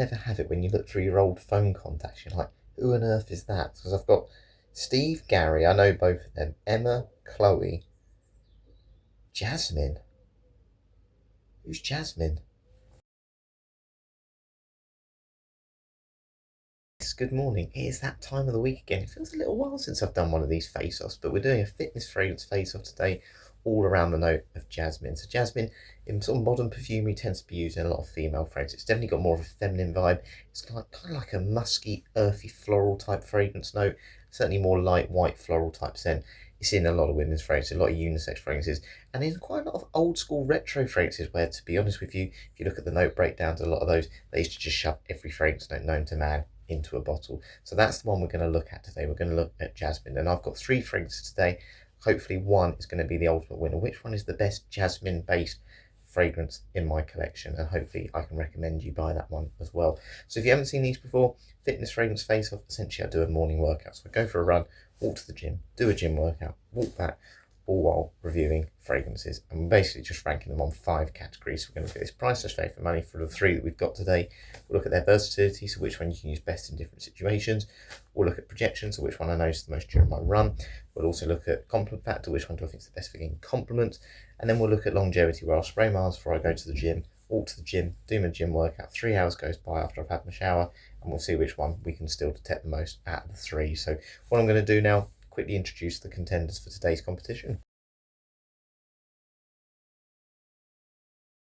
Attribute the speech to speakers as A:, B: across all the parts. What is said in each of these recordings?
A: never have it when you look through your old phone contacts. You're like, who on earth is that? Because I've got Steve, Gary, I know both of them. Emma, Chloe, Jasmine. Who's Jasmine? Good morning. It is that time of the week again. It feels a little while since I've done one of these face-offs, but we're doing a fitness fragrance face-off today, all around the note of jasmine. So jasmine, in sort of modern perfumery, tends to be used in a lot of female fragrances. It's definitely got more of a feminine vibe. It's kind of like a musky, earthy, floral type fragrance note. Certainly more light, white, floral type scent. It's in a lot of women's fragrances, a lot of unisex fragrances, and in quite a lot of old school retro fragrances where, to be honest with you, if you look at the note breakdowns, a lot of those, they used to just shove every fragrance note known to man into a bottle. So that's the one we're going to look at today. We're going to look at jasmine, and I've got 3 fragrances today. Hopefully one is going to be the ultimate winner. Which one is the best jasmine based fragrance in my collection? And hopefully I can recommend you buy that one as well. So if you haven't seen these before, fitness fragrance face off, essentially I do a morning workout. So I go for a run, walk to the gym, do a gym workout, walk back, all while reviewing fragrances, and we're basically just ranking them on 5 categories. So we're going to look at this priceless value for money for the 3 that we've got today. We'll look at their versatility, so which one you can use best in different situations. We'll look at projection, so which one I notice the most during my run. We'll also look at compliment factor, which one do I think is the best for getting compliments. And then we'll look at longevity, where I'll spray my arms before I go to the gym, walk to the gym, do my gym workout, 3 hours goes by after I've had my shower, and we'll see which one we can still detect the most out of the 3. So what I'm going to do now, quickly introduce the contenders for today's competition.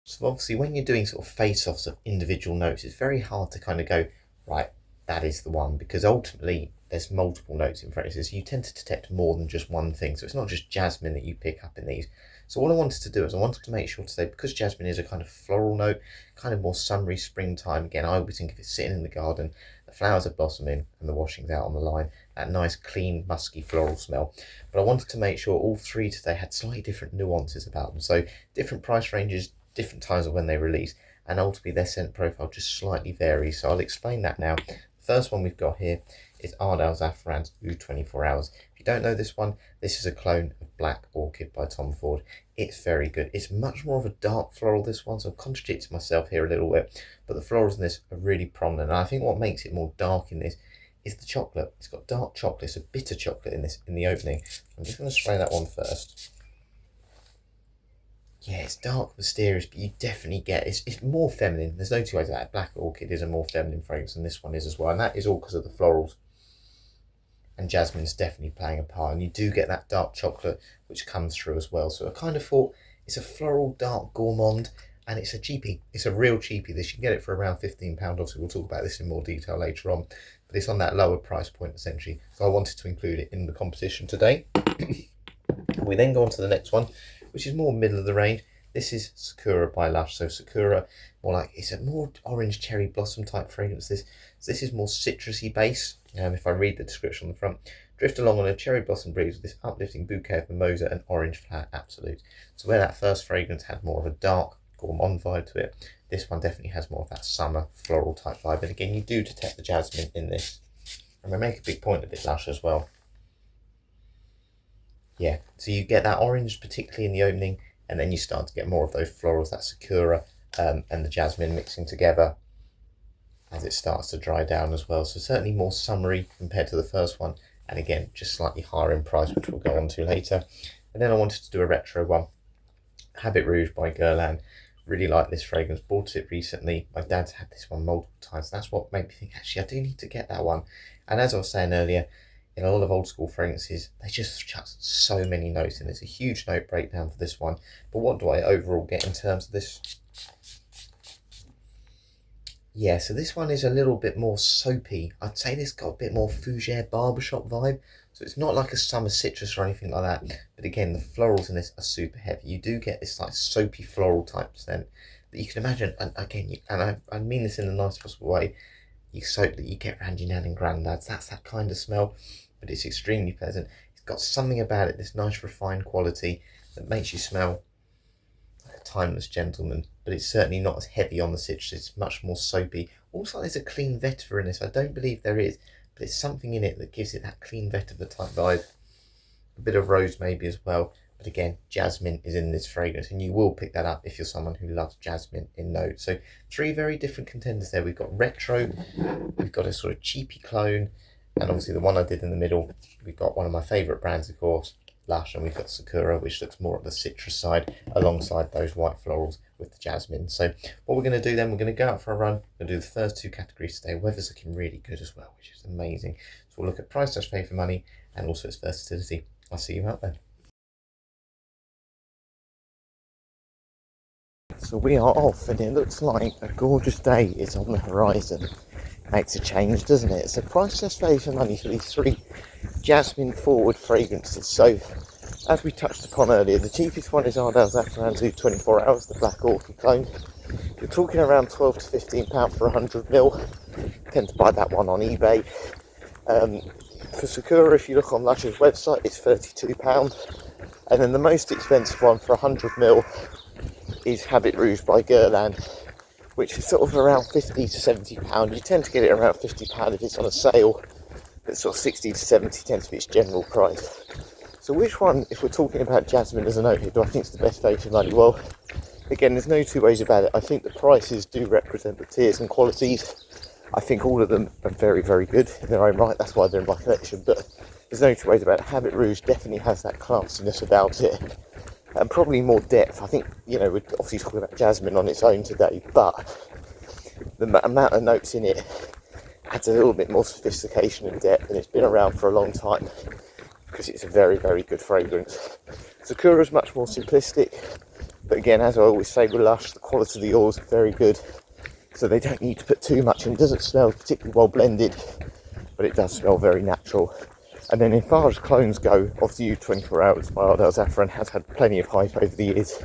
A: So obviously when you're doing sort of face-offs of individual notes, it's very hard to kind of go, right, that is the one, because ultimately there's multiple notes in fragrances. You tend to detect more than just one thing. So it's not just jasmine that you pick up in these. So what I wanted to do is I wanted to make sure today, because jasmine is a kind of floral note, kind of more summery springtime. Again, I always think of it sitting in the garden, the flowers are blossoming and the washing's out on the line, that nice, clean, musky floral smell. But I wanted to make sure all 3 today had slightly different nuances about them. So different price ranges, different times of when they release, and ultimately their scent profile just slightly varies. So I'll explain that now. The first one we've got here is Ardell Zafran's Oud 24 Hours. If you don't know this one, this is a clone of Black Orchid by Tom Ford. It's very good. It's much more of a dark floral, this one, so I'll contradict myself here a little bit, but the florals in this are really prominent, and I think what makes it more dark in this is the chocolate. It's got dark chocolate, it's a bitter chocolate in this, in the opening. I'm just going to spray that one first. Yeah, it's dark, mysterious, but you definitely get it's more feminine. There's no 2 ways about it. Black Orchid is a more feminine fragrance, and this one is as well. And that is all because of the florals. And jasmine's definitely playing a part. And you do get that dark chocolate, which comes through as well. So I kind of thought it's a floral, dark gourmand, and it's a cheapie. It's a real cheapie. This, you can get it for around £15. Obviously, we'll talk about this in more detail later on. But it's on that lower price point, essentially. So I wanted to include it in the competition today. We then go on to the next one, which is more middle of the range. This is Sakura by Lush. So Sakura, more like, it's a more orange cherry blossom type fragrance. This is more citrusy base. If I read the description on the front, drift along on a cherry blossom breeze with this uplifting bouquet of mimosa and orange flower absolute. So where that first fragrance had more of a dark gourmand vibe to it, this one definitely has more of that summer floral type vibe. And again, you do detect the jasmine in this. And we make a big point of it, Lush, as well. Yeah, so you get that orange, particularly in the opening, and then you start to get more of those florals, that Sakura and the jasmine mixing together as it starts to dry down as well. So certainly more summery compared to the first one, and again, just slightly higher in price, which we'll go on to later. And then I wanted to do a retro one, Habit Rouge by Guerlain. Really like this fragrance, bought it recently. My dad's had this one multiple times. That's what made me think, actually, I do need to get that one. And as I was saying earlier, in a lot of old school fragrances, they just chuck so many notes in. There's a huge note breakdown for this one. But what do I overall get in terms of this? Yeah, so this one is a little bit more soapy. I'd say this got a bit more fougere barbershop vibe. So it's not like a summer citrus or anything like that. But again, the florals in this are super heavy. You do get this like soapy floral type scent that you can imagine. And again, I mean this in the nicest possible way. You soap that you get around your nan and granddad's. That's that kind of smell. But it's extremely pleasant. It's got something about it, this nice refined quality that makes you smell like a timeless gentleman. But it's certainly not as heavy on the citrus. It's much more soapy. Also, there's a clean vetiver in this. I don't believe there is, but it's something in it that gives it that clean vetiver type vibe. A bit of rose maybe as well. But But again, jasmine is in this fragrance, and you will pick that up if you're someone who loves jasmine in note. So 3 very different contenders there. We've got retro, we've got a sort of cheapy clone, and obviously the one I did in the middle, we've got one of my favourite brands, of course, Lush, and we've got Sakura, which looks more at the citrus side, alongside those white florals with the jasmine. So what we're going to do then, we're going to go out for a run, we're going to do the first 2 categories today. Weather's looking really good as well, which is amazing. So we'll look at price/value for money, and also its versatility. I'll see you out there. So we are off, and it looks like a gorgeous day is on the horizon. Makes a change, doesn't it? So price/value for money for these 3 jasmine forward fragrances. So as we touched upon earlier, the cheapest one is Ardell Zafran Zoo 24 Hours, the Black Orchid clone. You're talking around £12 to £15 for 100ml. Tend to buy that one on eBay. For Sakura, if you look on Lush's website, it's £32. And then the most expensive one for 100ml is Habit Rouge by Guerlain, which is sort of around £50 to £70. You tend to get it around £50 if it's on a sale, but sort of 60 to 70 tends to be its general price. So which one, if we're talking about jasmine as an oak, do I think is the best value for money? Well, again, there's no two ways about it. I think the prices do represent the tiers and qualities. I think all of them are very, very good in their own right. That's why they're in my collection, but there's no two ways about it. Habit Rouge definitely has that classiness about it, and probably more depth. I think, you know, we're obviously talking about jasmine on its own today, but the amount of notes in it adds a little bit more sophistication and depth, and it's been around for a long time because it's a very, very good fragrance. Sakura's much more simplistic, but again, as I always say with Lush, the quality of the oils are very good, so they don't need to put too much in. It doesn't smell particularly well blended, but it does smell very natural. And then as far as clones go, obviously 24 Hours by Ardell Zafran has had plenty of hype over the years.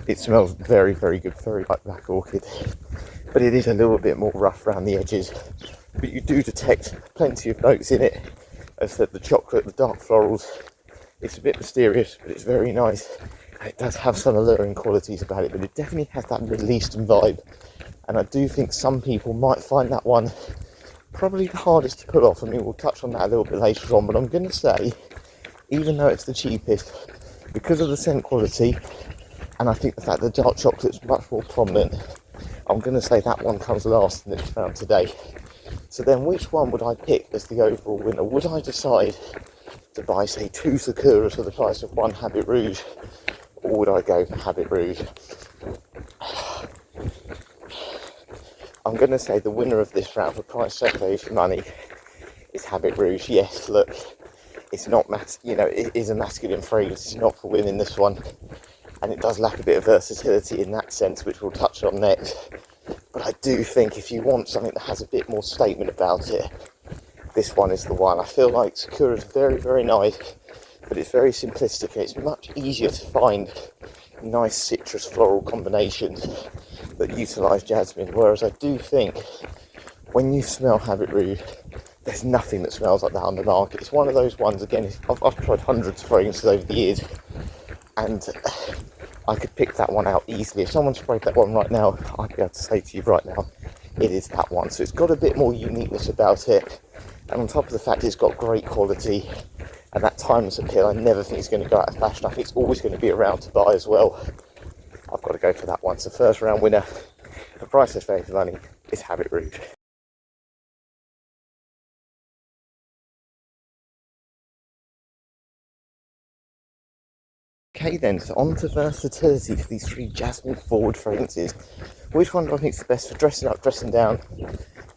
A: It smells very, very good, very like Black Orchid, but it is a little bit more rough around the edges. But you do detect plenty of notes in it. As I said, the chocolate, the dark florals, it's a bit mysterious, but it's very nice. And it does have some alluring qualities about it, but it definitely has that Middle Eastern vibe. And I do think some people might find that one probably the hardest to pull off. I mean, we'll touch on that a little bit later on, but I'm going to say, even though it's the cheapest, because of the scent quality, and I think the fact that the dark chocolate's much more prominent, I'm going to say that one comes last in this round today. So then which one would I pick as the overall winner? Would I decide to buy, say, 2 Sakuras for the price of 1 Habit Rouge, or would I go for Habit Rouge? I'm going to say the winner of this round for price/value for money is Habit Rouge. Yes, look, it's not it is a masculine fragrance. It's not for women, this one, and it does lack a bit of versatility in that sense, which we'll touch on next. But I do think if you want something that has a bit more statement about it, this one is the one. I feel like Sakura is very, very nice, but it's very simplistic, and it's much easier to find nice citrus floral combinations that utilise jasmine, whereas I do think when you smell Habit Rouge, there's nothing that smells like that on the market. It's one of those ones, again, I've tried hundreds of fragrances over the years, and I could pick that one out easily. If someone sprayed that one right now, I'd be able to say to you right now, it is that one. So it's got a bit more uniqueness about it, and on top of the fact it's got great quality and that timeless appeal, I never think it's going to go out of fashion. I think it's always going to be around to buy as well. I've got to go for that one. So first round winner for price/value for money is Habit Rouge. Okay then, so on to versatility for these 3 jasmine forward fragrances. Which one do I think is the best for dressing up, dressing down,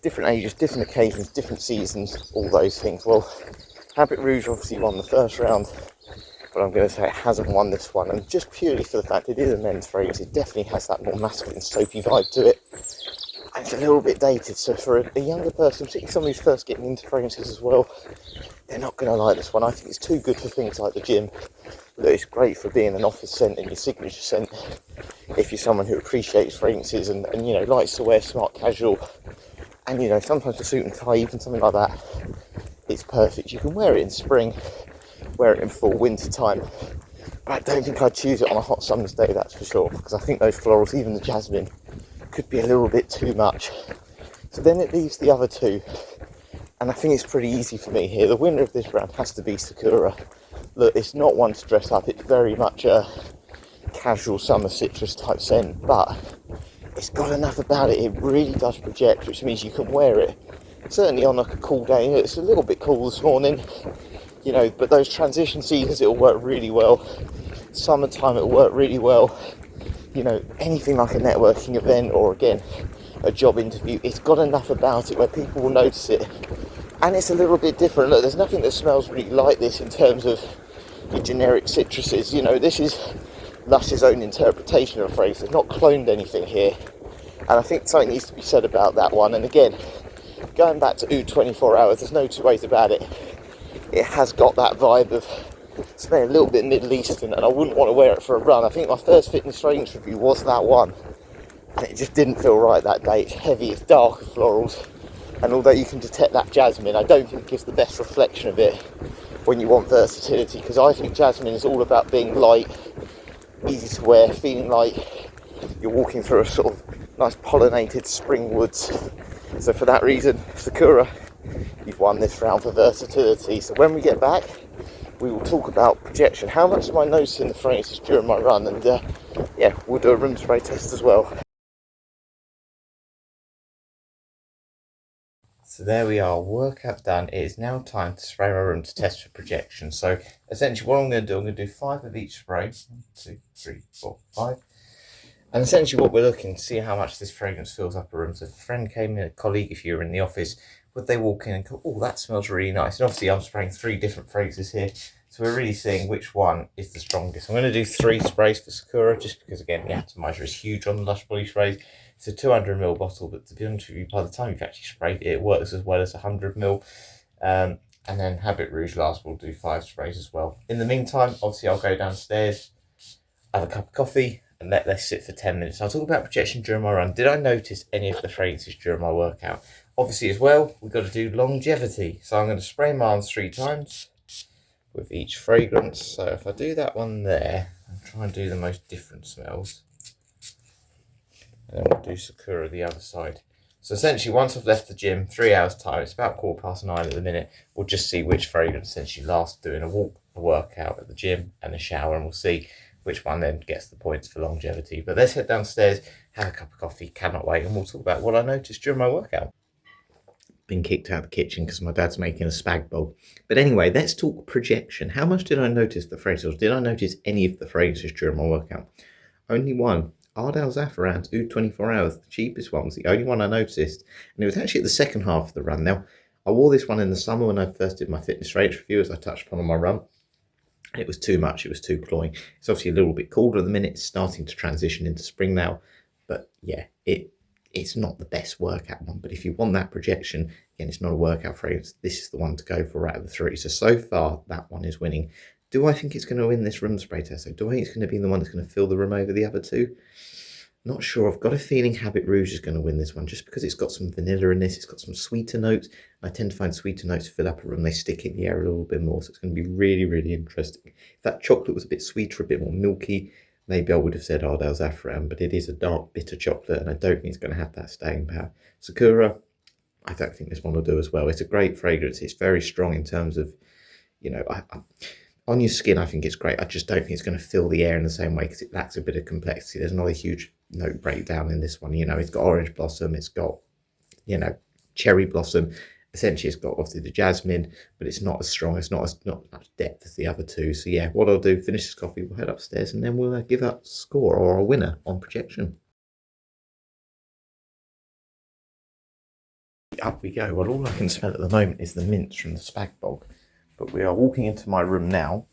A: different ages, different occasions, different seasons, all those things? Well, Habit Rouge obviously won the first round, but I'm going to say it hasn't won this one, and just purely for the fact it is a men's fragrance, it definitely has that more masculine soapy vibe to it, and it's a little bit dated. So for a younger person, particularly someone who's first getting into fragrances as well, they're not going to like this one. I think it's too good for things like the gym, but it's great for being an office scent and your signature scent if you're someone who appreciates fragrances and you know, likes to wear smart casual, and you know, sometimes a suit and tie, even something like that, it's perfect. You can wear it in spring, wear it in full winter time, but I don't think I'd choose it on a hot summer's day, that's for sure, because I think those florals, even the jasmine, could be a little bit too much. So then it leaves the other 2, and I think it's pretty easy for me here. The winner of this round has to be Sakura look, it's not one to dress up. It's very much a casual summer citrus type scent, but it's got enough about it. It really does project, which means you can wear it certainly on like a cool day. It's a little bit cool this morning, you know, but those transition seasons it'll work really well. Summertime it'll work really well. You know, anything like a networking event or again a job interview, it's got enough about it where people will notice it, and it's a little bit different. Look, there's nothing that smells really like this in terms of your generic citruses. You know, this is Lush's own interpretation of a phrase. They've not cloned anything here, and I think something needs to be said about that one. And again, going back to Oud 24 hours, there's no two ways about it. It has got that vibe of smelling a little bit Middle Eastern, and I wouldn't want to wear it for a run. I think my first fitness fragrance review was that one, and it just didn't feel right that day. It's heavy, it's darker florals, and although you can detect that jasmine, I don't think it gives the best reflection of it when you want versatility, because I think jasmine is all about being light, easy to wear, feeling like you're walking through a sort of nice pollinated spring woods. So for that reason, Sakura, you've won this round for versatility. So when we get back, we will talk about projection. How much am I noticing the fragrances during my run? And yeah, we'll do a room spray test as well. So there we are, workout done. It is now time to spray my room to test for projection. So essentially what I'm going to do 5 of each spray. 1, 2, 3, 4, 5. And essentially what we're looking to see how much this fragrance fills up a room. So if a friend came in, a colleague, if you were in the office, would they walk in and go, oh, that smells really nice? And obviously I'm spraying 3 different fragrances here. So we're really seeing which one is the strongest. I'm going to do 3 sprays for Sakura, just because, again, the atomizer is huge on the Lush body sprays. It's a 200ml bottle, but to be honest with you, by the time you've actually sprayed it, it works as well as 100ml. And then Habit Rouge last, we'll do 5 sprays as well. In the meantime, obviously I'll go downstairs, have a cup of coffee, and let this sit for 10 minutes. I'll talk about projection during my run. Did I notice any of the fragrances during my workout? Obviously as well, we've got to do longevity. So I'm going to spray my arms 3 times with each fragrance. So if I do that one there, and try and do the most different smells. And then we'll do Sakura the other side. So essentially, once I've left the gym, 3 hours time, it's about 9:15 at the minute, we'll just see which fragrance essentially lasts doing a walk, a workout at the gym, and a shower, and we'll see which one then gets the points for longevity. But let's head downstairs, have a cup of coffee, cannot wait, and we'll talk about what I noticed during my workout. Been kicked out of the kitchen because my dad's making a spag bowl. But anyway, let's talk projection. How much did I notice the fragrances? Did I notice any of the fragrances during my workout? Only one. Ardell Zafran's Oud 24 Hours, the cheapest one, was the only one I noticed. And it was actually at the second half of the run. Now, I wore this one in the summer when I first did my fitness fragrance review, as I touched upon on my run. It was too much, it was too cloying. It's obviously a little bit colder at the minute, it's starting to transition into spring now. But yeah, it's not the best workout one. But if you want that projection, again, it's not a workout fragrance, this is the one to go for out of the 3. So far, that one is winning. Do I think it's going to win this room spray test? So do I think it's going to be the one that's going to fill the room over the other 2? Not sure. I've got a feeling Habit Rouge is going to win this one, just because it's got some vanilla in this. It's got some sweeter notes. I tend to find sweeter notes fill up a room. They stick in the air a little bit more. So it's going to be really, really interesting. If that chocolate was a bit sweeter, a bit more milky, maybe I would have said Ardell Zafran, but it is a dark, bitter chocolate, and I don't think it's going to have that staying power. Sakura, I don't think this one will do as well. It's a great fragrance. It's very strong in terms of, you know, on your skin, I think it's great. I just don't think it's going to fill the air in the same way because it lacks a bit of complexity. There's not a huge note breakdown in this one. You know, it's got orange blossom, it's got, you know, cherry blossom. Essentially, it's got obviously the jasmine, but it's not as strong. It's not much depth as the other 2. So yeah, what I'll do, finish this coffee, we'll head upstairs, and then we'll give a score or a winner on projection. Up we go. Well, all I can smell at the moment is the mints from the spag bog. But we are walking into my room now.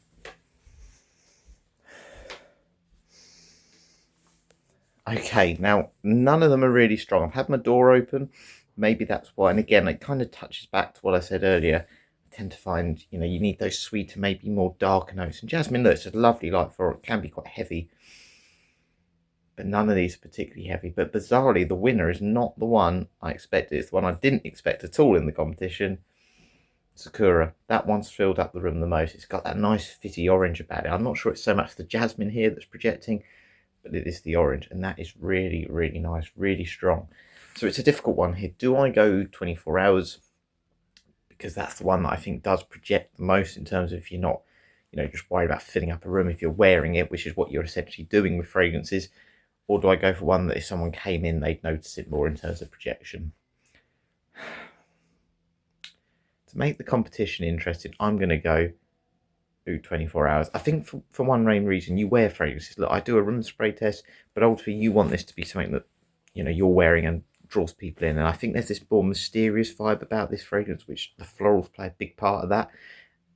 A: Okay, now none of them are really strong. I've had my door open. Maybe that's why. And again, it kind of touches back to what I said earlier. I tend to find, you know, you need those sweeter, maybe more darker notes. And jasmine, look, it's a lovely light floral. It can be quite heavy. But none of these are particularly heavy. But bizarrely, the winner is not the one I expected. It's the one I didn't expect at all in the competition. Sakura, that one's filled up the room the most. It's got that nice fizzy orange about it. I'm not sure it's so much the jasmine here that's projecting, but it is the orange, and that is really, really nice, really strong. So it's a difficult one here. Do I go 24 hours? Because that's the one that I think does project the most in terms of, if you're not, just worried about filling up a room if you're wearing it, which is what you're essentially doing with fragrances? Or do I go for one that if someone came in, they'd notice it more in terms of projection? To make the competition interesting, I'm going to go 24 hours. I think for one main reason, you wear fragrances. Look, I do a room spray test, but ultimately you want this to be something that, you're wearing and draws people in. And I think there's this more mysterious vibe about this fragrance, which the florals play a big part of that.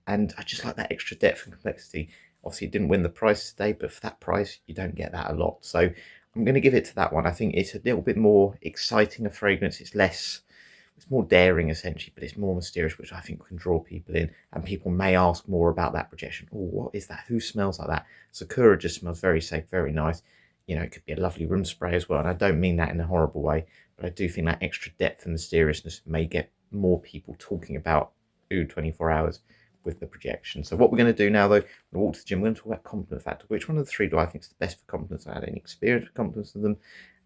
A: And I just like that extra depth and complexity. Obviously, it didn't win the prize today, but for that price, you don't get that a lot. So I'm going to give it to that one. I think it's a little bit more exciting a fragrance. It's more daring essentially, but it's more mysterious, which I think can draw people in. And people may ask more about that projection. Oh, what is that? Who smells like that? Sakura just smells very safe, very nice. It could be a lovely room spray as well. And I don't mean that in a horrible way, but I do think that extra depth and mysteriousness may get more people talking about 24 hours with the projection. So what we're going to do now, though, we're going to walk to the gym. We're going to talk about confidence factor. Which one of the three do I think is the best for confidence? I had any experience with confidence with them.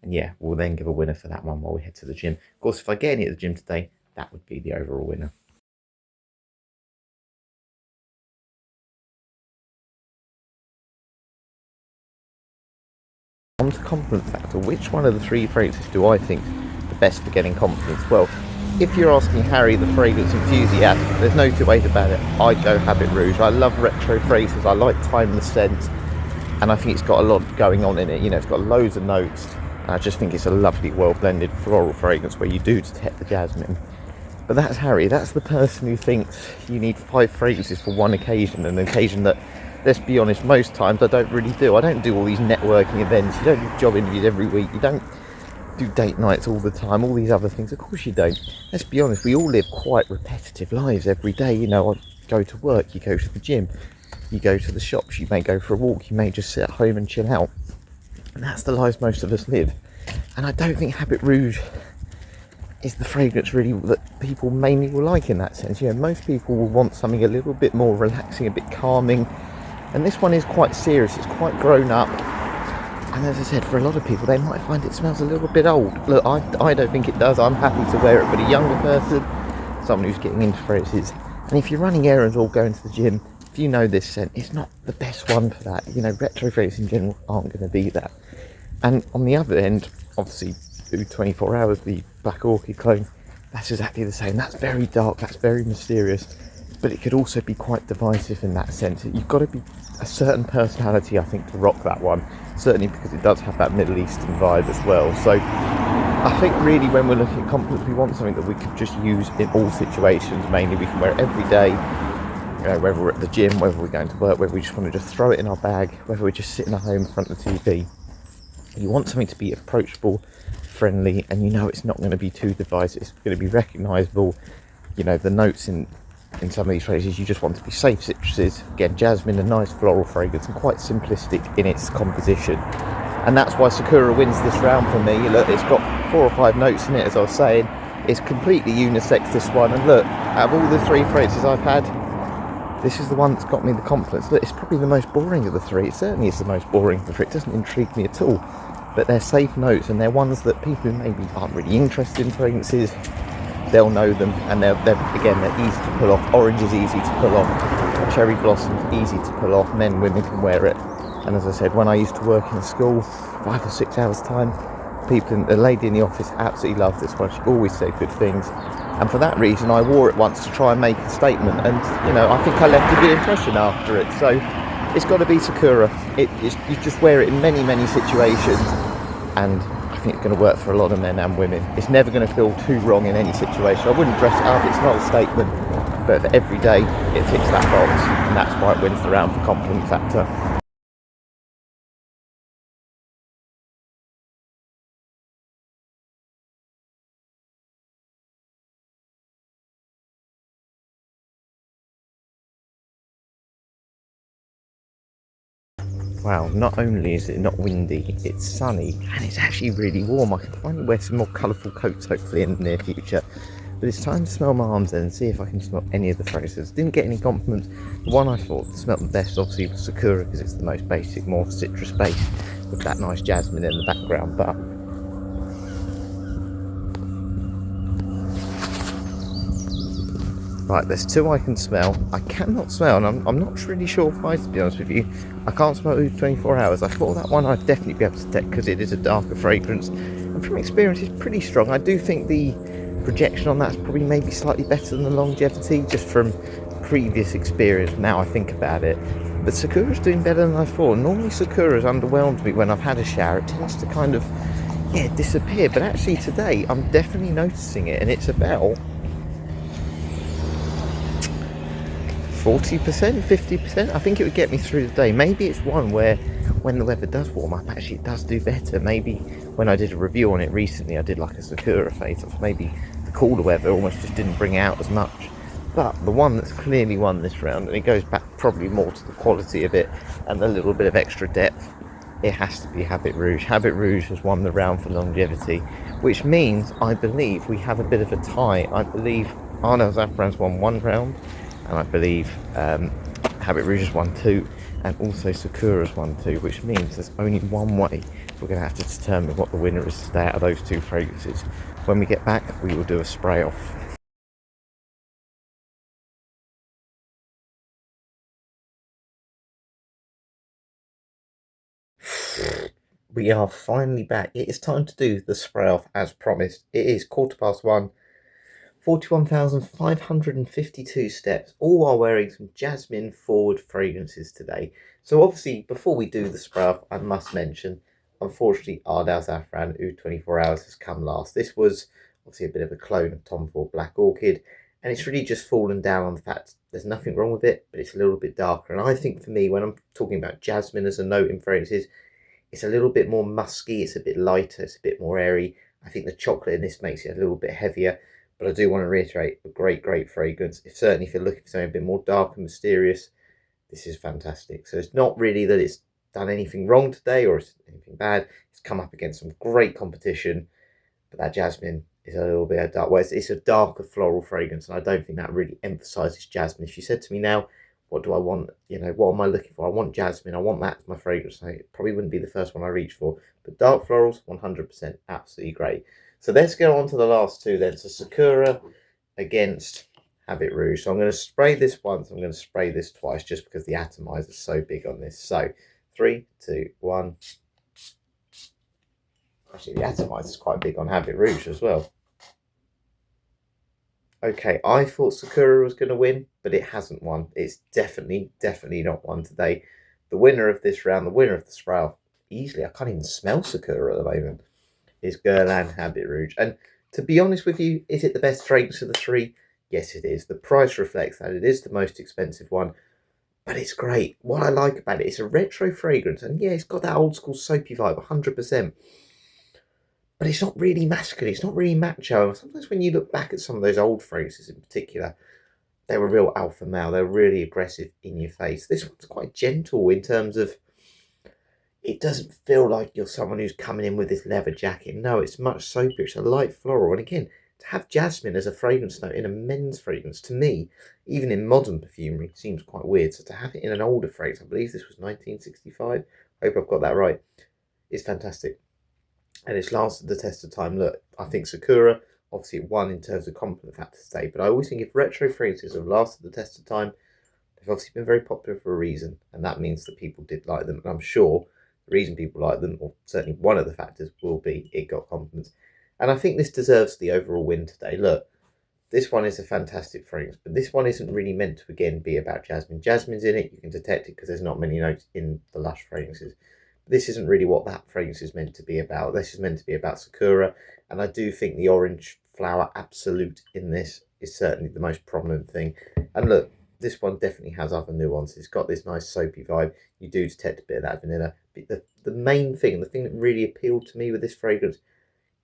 A: And yeah, we'll then give a winner for that one while we head to the gym. Of course, if I get any at the gym today, that would be the overall winner. On to confidence factor. Which one of the three fragrances do I think the best for getting confidence? Well, if you're asking Harry, the fragrance enthusiast, there's no two ways about it. I'd go Habit Rouge. I love retro fragrances. I like timeless scents. And I think it's got a lot going on in it. It's got loads of notes. And I just think it's a lovely, well-blended floral fragrance where you do detect the jasmine. But that's Harry. That's the person who thinks you need 5 fragrances for one occasion, an occasion that, let's be honest, most times I don't really do. I don't do all these networking events. You don't do job interviews every week. You don't do date nights all the time, all these other things. Of course you don't. Let's be honest, we all live quite repetitive lives every day. I go to work, you go to the gym, you go to the shops, you may go for a walk, you may just sit at home and chill out. And that's the lives most of us live. And I don't think Habit Rouge is the fragrance really that people mainly will like in that sense. Most people will want something a little bit more relaxing, a bit calming. And this one is quite serious, it's quite grown up. And as I said, for a lot of people, they might find it smells a little bit old. Look, I don't think it does. I'm happy to wear it, but a younger person, someone who's getting into fragrances. And if you're running errands or going to the gym, if you know this scent, it's not the best one for that. Retro fragrances in general aren't going to be that. And on the other end, obviously, 24 Hours, the Black Orchid clone, that's exactly the same. That's very dark, that's very mysterious, but it could also be quite divisive in that sense. You've got to be a certain personality, I think, to rock that one, certainly because it does have that Middle Eastern vibe as well. So I think really when we're looking at confidence, we want something that we could just use in all situations. Mainly we can wear it every day, whether we're at the gym, whether we're going to work, whether we just want to just throw it in our bag, whether we're just sitting at home in front of the TV. You want something to be approachable, friendly, and it's not going to be too divisive. It's going to be recognisable. The notes in some of these fragrances, you just want to be safe citruses. Again, jasmine, a nice floral fragrance, and quite simplistic in its composition. And that's why Sakura wins this round for me. Look, it's got 4 or 5 notes in it, as I was saying. It's completely unisex, this one. And look, out of all the 3 fragrances I've had, this is the one that's got me the confidence. Look, it's probably the most boring of the 3. It certainly is the most boring of the 3. It doesn't intrigue me at all. But they're safe notes, and they're ones that people who maybe aren't really interested in fragrances, they'll know them, and they're easy to pull off. Orange is easy to pull off. Cherry Blossom's easy to pull off. Men, women can wear it. And as I said, when I used to work in a school, 5 or 6 hours time, the lady in the office absolutely loved this one. She always said good things. And for that reason, I wore it once to try and make a statement. And, I think I left a good impression after it. So it's got to be Sakura. You just wear it in many, many situations. And I think it's going to work for a lot of men and women. It's never going to feel too wrong in any situation. I wouldn't dress it up. It's not a statement. But for every day, it ticks that box. And that's why it wins the round for confidence factor. Wow, not only is it not windy, it's sunny, and it's actually really warm. I can finally wear some more colourful coats hopefully in the near future. But it's time to smell my arms then and see if I can smell any of the fragrances. Didn't get any compliments. The one I thought smelled the best obviously was Sakura, because it's the most basic, more citrus based, with that nice jasmine in the background. But Right, there's two I can smell. I cannot smell, and I'm not really sure why, to be honest with you. I can't smell Oud 24 hours. I thought that one I'd definitely be able to detect because it is a darker fragrance. And from experience, it's pretty strong. I do think the projection on that's probably maybe slightly better than the longevity, just from previous experience, now I think about it. But Sakura's doing better than I thought. Normally Sakura's underwhelmed me when I've had a shower. It tends to kind of, yeah, disappear. But actually today, I'm definitely noticing it, and it's about 40%, 50%. I think it would get me through the day. Maybe it's one where when the weather does warm up, actually it does do better. Maybe when I did a review on it recently, I did like a Sakura face off. Maybe the cooler weather almost just didn't bring out as much. But the one that's clearly won this round, and it goes back probably more to the quality of it and a little bit of extra depth, it has to be Habit Rouge. Habit Rouge has won the round for longevity, which means I believe we have a bit of a tie. I believe Arno Zafran's won one round, and I believe Habit Rouge has won two, and also Sakura's won two, which means there's only one way we're going to have to determine what the winner is today out of those two fragrances. When we get back, we will do a spray off. We are finally back. It is time to do the spray off as promised. It is 1:15. 41,552 steps, all while wearing some Jasmine forward fragrances today. So obviously, before we do the spray off, I must mention, unfortunately, Ardell Saffron Oud 24 Hours has come last. This was obviously a bit of a clone of Tom Ford Black Orchid, and it's really just fallen down on the fact there's nothing wrong with it, but it's a little bit darker. And I think for me, when I'm talking about Jasmine as a note in fragrances, it's a little bit more musky, it's a bit lighter, it's a bit more airy. I think the chocolate in this makes it a little bit heavier, but I do want to reiterate, a great fragrance. Certainly if you're looking for something a bit more dark and mysterious, this is fantastic. So it's not really that it's done anything wrong today or anything bad. It's come up against some great competition, but that Jasmine is a little bit dark. Well, it's a darker floral fragrance, and I don't think that really emphasises Jasmine. If you said to me now, what do I want? You know, what am I looking for? I want Jasmine. I want that as my fragrance. So it probably wouldn't be the first one I reach for. But dark florals, 100%, absolutely great. So let's go on to the last two then. So Sakura against Habit Rouge. So I'm going to spray this once. I'm going to spray this twice just because the atomizer is so big on this. So 3, 2, 1. Actually, the atomizer is quite big on Habit Rouge as well. Okay, I thought Sakura was going to win, but it hasn't won. It's definitely not won today. The winner of this round, the winner of the spray, easily, I can't even smell Sakura at the moment, is Guerlain Habit Rouge. And to be honest with you, is it the best fragrance of the three? Yes, it is. The price reflects that. It is the most expensive one, but it's great. What I like about it, it's a retro fragrance. And yeah, it's got that old school soapy vibe, 100%. But it's not really masculine. It's not really macho. Sometimes when you look back at some of those old fragrances in particular, they were real alpha male. They were really aggressive in your face. This one's quite gentle in terms of it doesn't feel like you're someone who's coming in with this leather jacket. No, it's much soapier. It's a light floral. And again, to have jasmine as a fragrance note in a men's fragrance, to me, even in modern perfumery, seems quite weird. So to have it in an older fragrance, I believe this was 1965. I hope I've got that right. It's fantastic. And it's lasted the test of time. Look, I think Sakura, obviously it won in terms of compliment factor today, but I always think if retro fragrances have lasted the test of time, they've obviously been very popular for a reason, and that means that people did like them. And I'm sure the reason people like them, or certainly one of the factors, will be it got compliments. And I think this deserves the overall win today. Look, this one is a fantastic fragrance, but this one isn't really meant to, again, be about jasmine. Jasmine's in it, you can detect it because there's not many notes in the Lush fragrances. This isn't really what that fragrance is meant to be about. This is meant to be about Sakura, and I do think the orange flower absolute in this is certainly the most prominent thing. And look, this one definitely has other nuances. It's got this nice soapy vibe. You do detect a bit of that vanilla. But the main thing, the thing that really appealed to me with this fragrance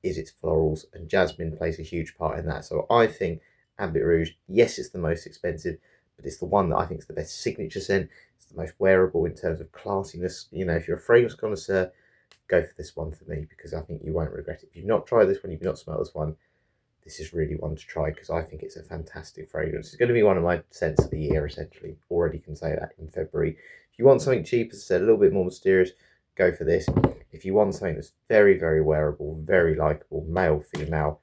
A: is its florals, and jasmine plays a huge part in that. So I think Ambit Rouge, yes, it's the most expensive, but it's the one that I think is the best signature scent. It's the most wearable in terms of classiness. You know, if you're a fragrance connoisseur, go for this one for me, because I think you won't regret it. If you've not tried this one, you've not smelled this one, this is really one to try, because I think it's a fantastic fragrance. It's going to be one of my scents of the year, essentially. Already can say that in February. If you want something cheap, as I said, a little bit more mysterious, go for this. If you want something that's very, very wearable, very likable, male, female,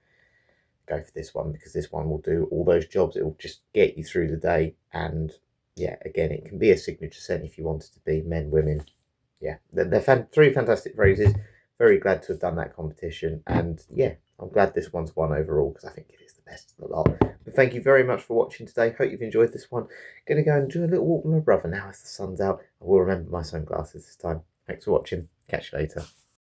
A: go for this one, because this one will do all those jobs. It will just get you through the day. And yeah, again, it can be a signature scent if you want it to be, men, women. Yeah, they're three fantastic phrases. Very glad to have done that competition, and yeah, I'm glad this one's won overall, because I think it is the best of the lot. But thank you very much for watching today. Hope you've enjoyed this one. Going to go and do a little walk with my brother now as the sun's out. I will remember my sunglasses this time. Thanks for watching. Catch you later.